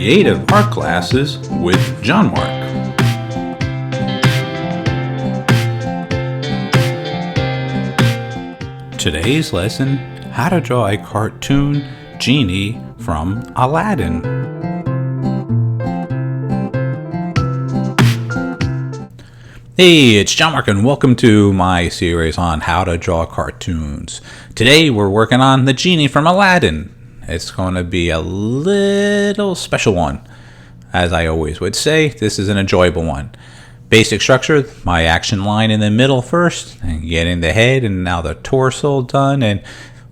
Creative Art Classes with John-Marc. Today's lesson, how to draw a cartoon genie from Aladdin. Hey, it's John-Marc and welcome to my series on how to draw cartoons. Today we're working on the genie from Aladdin. It's going to be a little special one. As I always would say, this is an enjoyable one. Basic structure, my action line in the middle first, and getting the head and now the torso done, and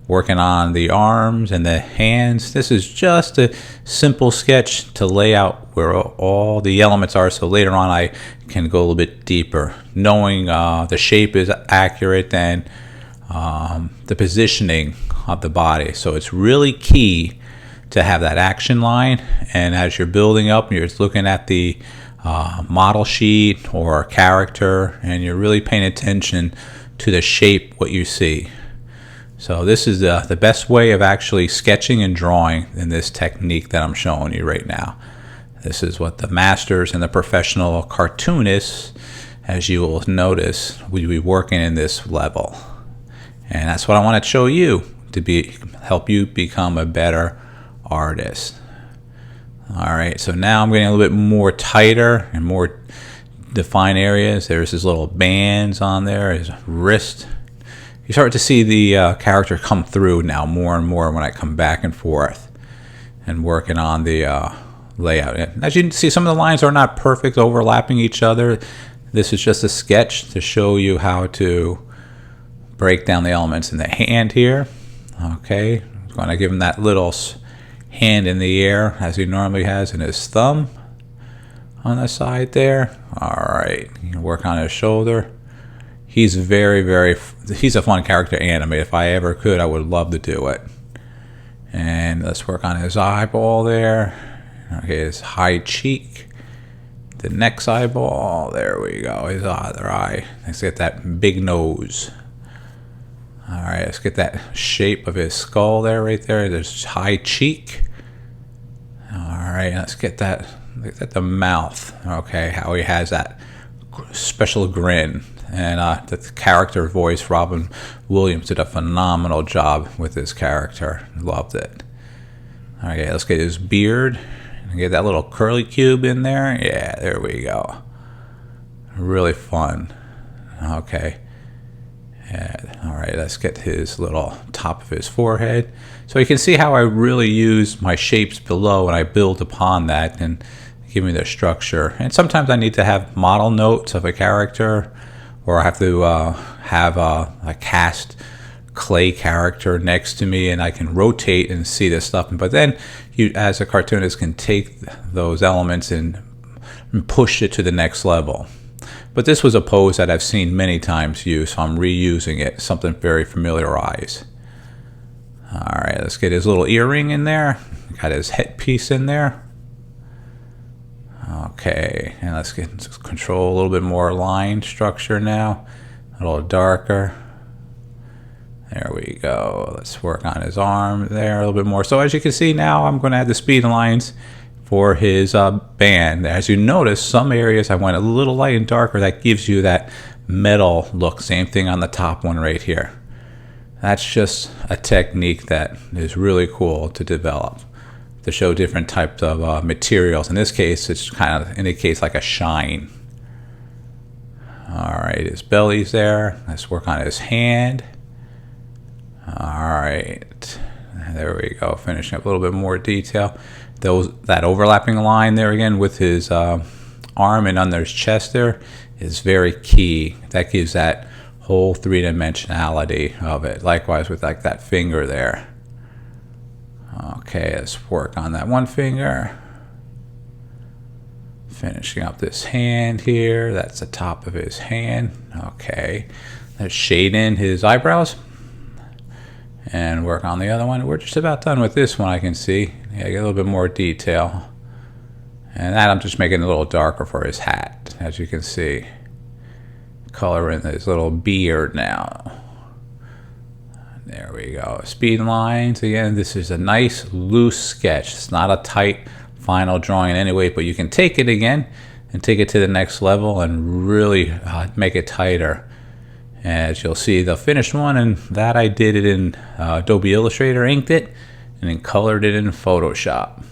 working on the arms and the hands. This is just a simple sketch to lay out where all the elements are, so later on I can go a little bit deeper, knowing the shape is accurate and the positioning of the body. So it's really key to have that action line, and as you're building up, you're looking at the model sheet or character, and you're really paying attention to the shape, what you see. So this is the best way of actually sketching and drawing in this technique that I'm showing you right now. This is what the masters and the professional cartoonists, as you will notice, will be working in this level. And that's what I want to show you to help you become a better artist. All right, so now I'm getting a little bit more tighter and more defined areas. There's his little bands on there, his wrist. You start to see the character come through now more and more when I come back and forth and working on the layout. And as you can see, some of the lines are not perfect, overlapping each other. This is just a sketch to show you how to break down the elements in the hand here. Okay, I'm going to give him that little hand in the air as he normally has, in his thumb on the side there. All right, you can work on his shoulder. He's he's a fun character to animate. If I ever could, I would love to do it. And let's work on his eyeball there. Okay, his high cheek, the next eyeball. There we go, his other eye. Let's get that big nose. All right, let's get that shape of his skull there, right there. There's high cheek. All right, let's get that. Look at the mouth. Okay, how he has that special grin. And the character voice, Robin Williams, did a phenomenal job with this character. Loved it. Okay, let's get his beard. Get that little curly cube in there. Yeah, there we go. Really fun. Okay. Yeah. All right, let's get his little top of his forehead. So you can see how I really use my shapes below and I build upon that and give me the structure. And sometimes I need to have model notes of a character, or I have to have a cast clay character next to me, and I can rotate and see this stuff. But then you, as a cartoonist, can take those elements and push it to the next level. But this was a pose that I've seen many times used, so I'm reusing it, something very familiarized. All right, let's get his little earring in there. Got his headpiece in there. Okay, and let's control a little bit more line structure now, a little darker. There we go. Let's work on his arm there a little bit more. So as you can see now, I'm going to add the speed lines for his band. As you notice, some areas I went a little light and darker. That gives you that metal look. Same thing on the top one right here. That's just a technique that is really cool to develop, to show different types of materials. In this case, it's kind of indicates like a shine. All right, his belly's there. Let's work on his hand. All right, there we go. Finishing up a little bit more detail. That overlapping line there again with his arm and under his chest there is very key. That gives that whole three-dimensionality of it. Likewise with like that finger there. Okay, let's work on that one finger. Finishing up this hand here. That's the top of his hand. Okay, let's shade in his eyebrows and work on the other one. We're just about done with this one, I can see. Yeah, get a little bit more detail. And that I'm just making a little darker for his hat, as you can see. Color in his little beard now. There we go. Speed lines. Again, this is a nice loose sketch. It's not a tight final drawing anyway, but you can take it again and take it to the next level and really make it tighter. As you'll see, the finished one, and that I did it in Adobe Illustrator, inked it, and then colored it in Photoshop.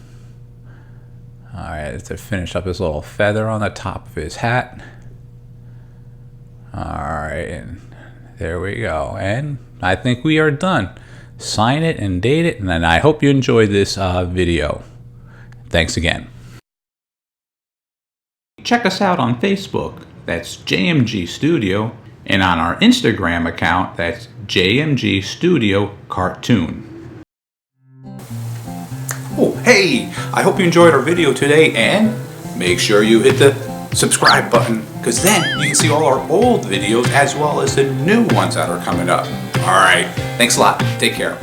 Alright, to finish up this little feather on the top of his hat. Alright, and there we go. And I think we are done. Sign it and date it, and then I hope you enjoyed this video. Thanks again. Check us out on Facebook, that's JMG Studio, and on our Instagram account, that's JMG Studio Cartoon. Oh, hey! I hope you enjoyed our video today, and make sure you hit the subscribe button, because then you can see all our old videos as well as the new ones that are coming up. Alright, thanks a lot. Take care.